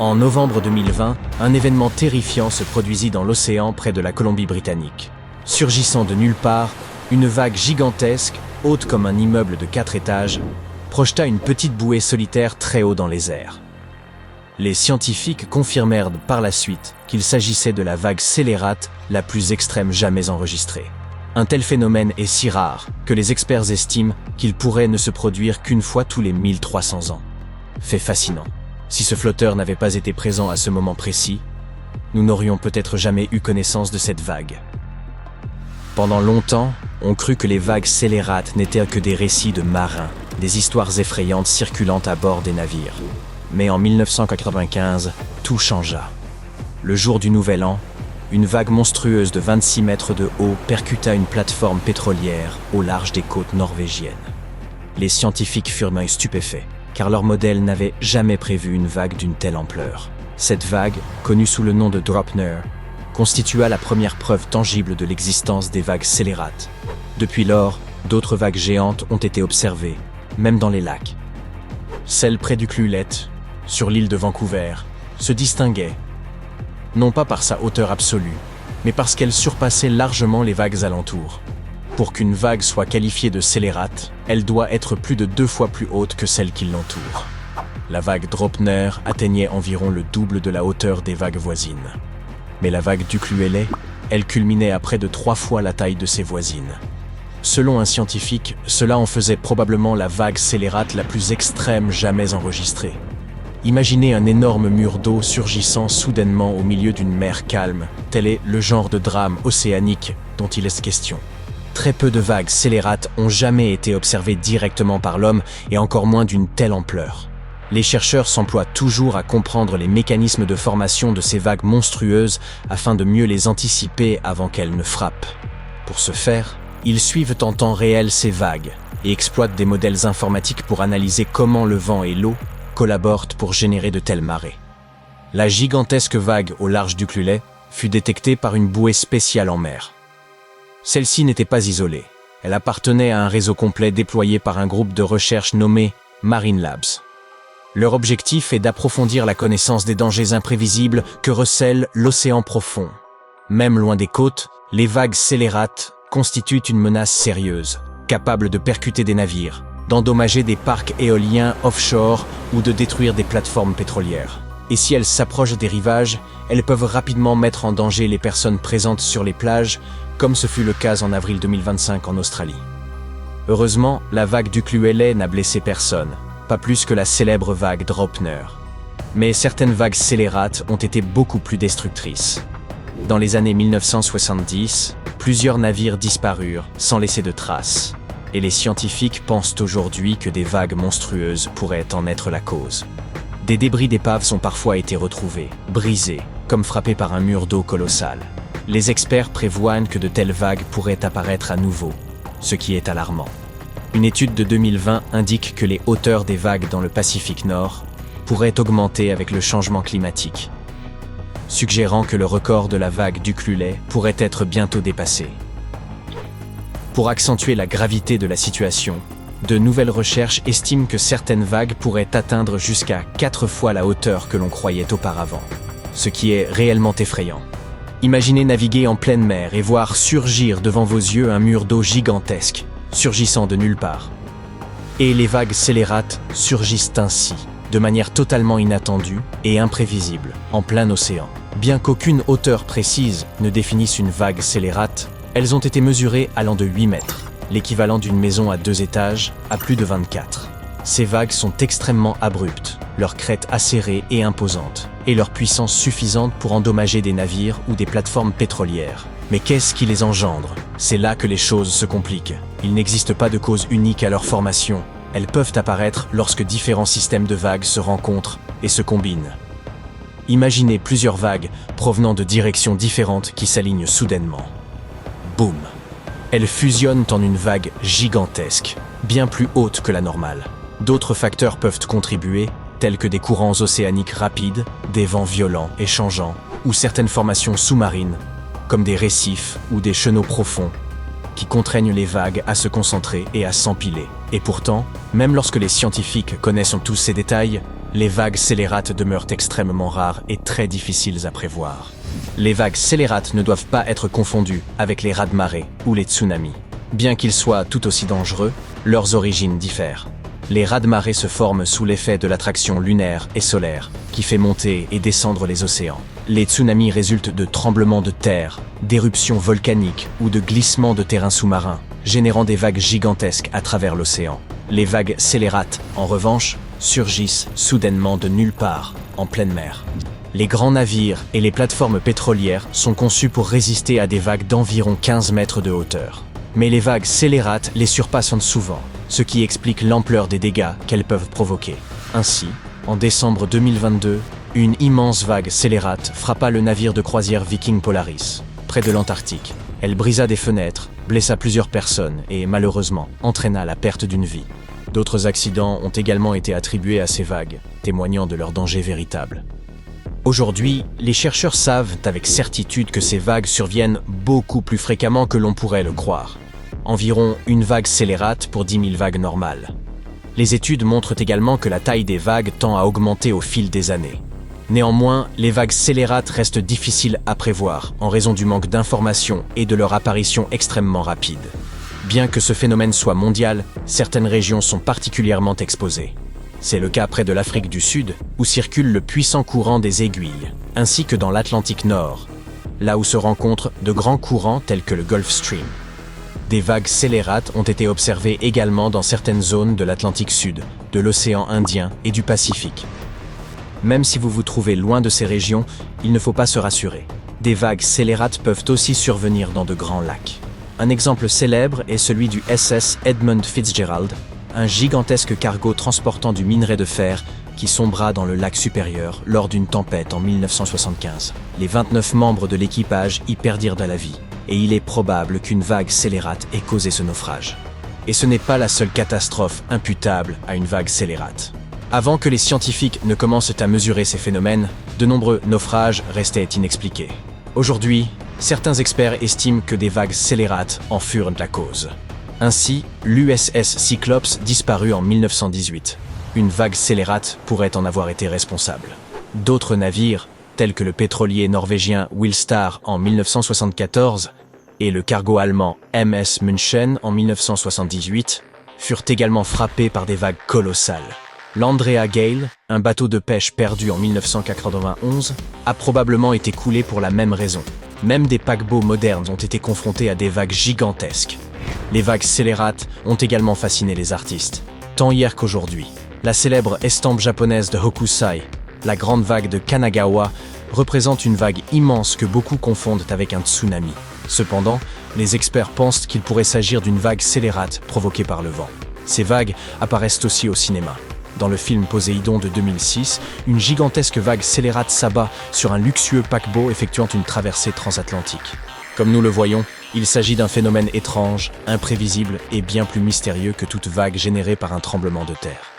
En novembre 2020, un événement terrifiant se produisit dans l'océan près de la Colombie-Britannique. Surgissant de nulle part, une vague gigantesque, haute comme un immeuble de 4 étages, projeta une petite bouée solitaire très haut dans les airs. Les scientifiques confirmèrent par la suite qu'il s'agissait de la vague scélérate la plus extrême jamais enregistrée. Un tel phénomène est si rare que les experts estiment qu'il pourrait ne se produire qu'une fois tous les 1300 ans. Fait fascinant. Si ce flotteur n'avait pas été présent à ce moment précis, nous n'aurions peut-être jamais eu connaissance de cette vague. Pendant longtemps, on crut que les vagues scélérates n'étaient que des récits de marins, des histoires effrayantes circulant à bord des navires. Mais en 1995, tout changea. Le jour du Nouvel An, une vague monstrueuse de 26 mètres de haut percuta une plateforme pétrolière au large des côtes norvégiennes. Les scientifiques furent stupéfaits, car leur modèle n'avait jamais prévu une vague d'une telle ampleur. Cette vague, connue sous le nom de Draupner, constitua la première preuve tangible de l'existence des vagues scélérates. Depuis lors, d'autres vagues géantes ont été observées, même dans les lacs. Celle près du Clulet, sur l'île de Vancouver, se distinguait, non pas par sa hauteur absolue, mais parce qu'elle surpassait largement les vagues alentours. Pour qu'une vague soit qualifiée de scélérate, elle doit être plus de 2 fois plus haute que celle qui l'entoure. La vague Draupner atteignait environ le double de la hauteur des vagues voisines. Mais la vague d'Ucluelet, elle culminait à près de 3 fois la taille de ses voisines. Selon un scientifique, cela en faisait probablement la vague scélérate la plus extrême jamais enregistrée. Imaginez un énorme mur d'eau surgissant soudainement au milieu d'une mer calme. Tel est le genre de drame océanique dont il est question. Très peu de vagues scélérates ont jamais été observées directement par l'homme et encore moins d'une telle ampleur. Les chercheurs s'emploient toujours à comprendre les mécanismes de formation de ces vagues monstrueuses afin de mieux les anticiper avant qu'elles ne frappent. Pour ce faire, ils suivent en temps réel ces vagues et exploitent des modèles informatiques pour analyser comment le vent et l'eau collaborent pour générer de telles marées. La gigantesque vague au large du Clulet fut détectée par une bouée spéciale en mer. Celle-ci n'était pas isolée. Elle appartenait à un réseau complet déployé par un groupe de recherche nommé Marine Labs. Leur objectif est d'approfondir la connaissance des dangers imprévisibles que recèle l'océan profond. Même loin des côtes, les vagues scélérates constituent une menace sérieuse, capable de percuter des navires, d'endommager des parcs éoliens offshore ou de détruire des plateformes pétrolières. Et si elles s'approchent des rivages, elles peuvent rapidement mettre en danger les personnes présentes sur les plages, comme ce fut le cas en avril 2025 en Australie. Heureusement, la vague du Cluelet n'a blessé personne, pas plus que la célèbre vague Draupner. Mais certaines vagues scélérates ont été beaucoup plus destructrices. Dans les années 1970, plusieurs navires disparurent sans laisser de traces. Et les scientifiques pensent aujourd'hui que des vagues monstrueuses pourraient en être la cause. Des débris d'épaves ont parfois été retrouvés, brisés, comme frappés par un mur d'eau colossal. Les experts prévoient que de telles vagues pourraient apparaître à nouveau, ce qui est alarmant. Une étude de 2020 indique que les hauteurs des vagues dans le Pacifique Nord pourraient augmenter avec le changement climatique, suggérant que le record de la vague d'Ucluelet pourrait être bientôt dépassé. Pour accentuer la gravité de la situation, de nouvelles recherches estiment que certaines vagues pourraient atteindre jusqu'à 4 fois la hauteur que l'on croyait auparavant, ce qui est réellement effrayant. Imaginez naviguer en pleine mer et voir surgir devant vos yeux un mur d'eau gigantesque, surgissant de nulle part. Et les vagues scélérates surgissent ainsi, de manière totalement inattendue et imprévisible, en plein océan. Bien qu'aucune hauteur précise ne définisse une vague scélérate, elles ont été mesurées allant de 8 mètres, l'équivalent d'une maison à 2 étages, à plus de 24. Ces vagues sont extrêmement abruptes, leur crête acérée et imposante, et leur puissance suffisante pour endommager des navires ou des plateformes pétrolières. Mais qu'est-ce qui les engendre? C'est là que les choses se compliquent. Il n'existe pas de cause unique à leur formation. Elles peuvent apparaître lorsque différents systèmes de vagues se rencontrent et se combinent. Imaginez plusieurs vagues provenant de directions différentes qui s'alignent soudainement. Boum! Elles fusionnent en une vague gigantesque, bien plus haute que la normale. D'autres facteurs peuvent contribuer, tels que des courants océaniques rapides, des vents violents et changeants, ou certaines formations sous-marines, comme des récifs ou des chenaux profonds, qui contraignent les vagues à se concentrer et à s'empiler. Et pourtant, même lorsque les scientifiques connaissent tous ces détails, Les vagues scélérates demeurent extrêmement rares et très difficiles à prévoir. Les vagues scélérates ne doivent pas être confondues avec les raz-de-marée ou les tsunamis. Bien qu'ils soient tout aussi dangereux, leurs origines diffèrent. Les raz-de-marée se forment sous l'effet de l'attraction lunaire et solaire, qui fait monter et descendre les océans. Les tsunamis résultent de tremblements de terre, d'éruptions volcaniques ou de glissements de terrain sous-marin, générant des vagues gigantesques à travers l'océan. Les vagues scélérates, en revanche, surgissent soudainement de nulle part, en pleine mer. Les grands navires et les plateformes pétrolières sont conçus pour résister à des vagues d'environ 15 mètres de hauteur. Mais les vagues scélérates les surpassent souvent, ce qui explique l'ampleur des dégâts qu'elles peuvent provoquer. Ainsi, en décembre 2022, une immense vague scélérate frappa le navire de croisière Viking Polaris, près de l'Antarctique. Elle brisa des fenêtres, blessa plusieurs personnes et, malheureusement, entraîna la perte d'une vie. D'autres accidents ont également été attribués à ces vagues, témoignant de leur danger véritable. Aujourd'hui, les chercheurs savent avec certitude que ces vagues surviennent beaucoup plus fréquemment que l'on pourrait le croire. Environ une vague scélérate pour 10 000 vagues normales. Les études montrent également que la taille des vagues tend à augmenter au fil des années. Néanmoins, les vagues scélérates restent difficiles à prévoir en raison du manque d'informations et de leur apparition extrêmement rapide. Bien que ce phénomène soit mondial, certaines régions sont particulièrement exposées. C'est le cas près de l'Afrique du Sud, où circule le puissant courant des aiguilles, ainsi que dans l'Atlantique Nord, là où se rencontrent de grands courants tels que le Gulf Stream. Des vagues scélérates ont été observées également dans certaines zones de l'Atlantique Sud, de l'océan Indien et du Pacifique. Même si vous vous trouvez loin de ces régions, il ne faut pas se rassurer. Des vagues scélérates peuvent aussi survenir dans de grands lacs. Un exemple célèbre est celui du SS Edmund Fitzgerald, un gigantesque cargo transportant du minerai de fer qui sombra dans le lac Supérieur lors d'une tempête en 1975. Les 29 membres de l'équipage y perdirent de la vie, et il est probable qu'une vague scélérate ait causé ce naufrage. Et ce n'est pas la seule catastrophe imputable à une vague scélérate. Avant que les scientifiques ne commencent à mesurer ces phénomènes, de nombreux naufrages restaient inexpliqués. Aujourd'hui, certains experts estiment que des vagues scélérates en furent la cause. Ainsi, l'USS Cyclops disparut en 1918. Une vague scélérate pourrait en avoir été responsable. D'autres navires, tels que le pétrolier norvégien Wilstar en 1974 et le cargo allemand MS München en 1978, furent également frappés par des vagues colossales. L'Andrea Gale, un bateau de pêche perdu en 1991, a probablement été coulé pour la même raison. Même des paquebots modernes ont été confrontés à des vagues gigantesques. Les vagues scélérates ont également fasciné les artistes, tant hier qu'aujourd'hui. La célèbre estampe japonaise de Hokusai, la grande vague de Kanagawa, représente une vague immense que beaucoup confondent avec un tsunami. Cependant, les experts pensent qu'il pourrait s'agir d'une vague scélérate provoquée par le vent. Ces vagues apparaissent aussi au cinéma. Dans le film Poséidon de 2006, une gigantesque vague scélérate s'abat sur un luxueux paquebot effectuant une traversée transatlantique. Comme nous le voyons, il s'agit d'un phénomène étrange, imprévisible et bien plus mystérieux que toute vague générée par un tremblement de terre.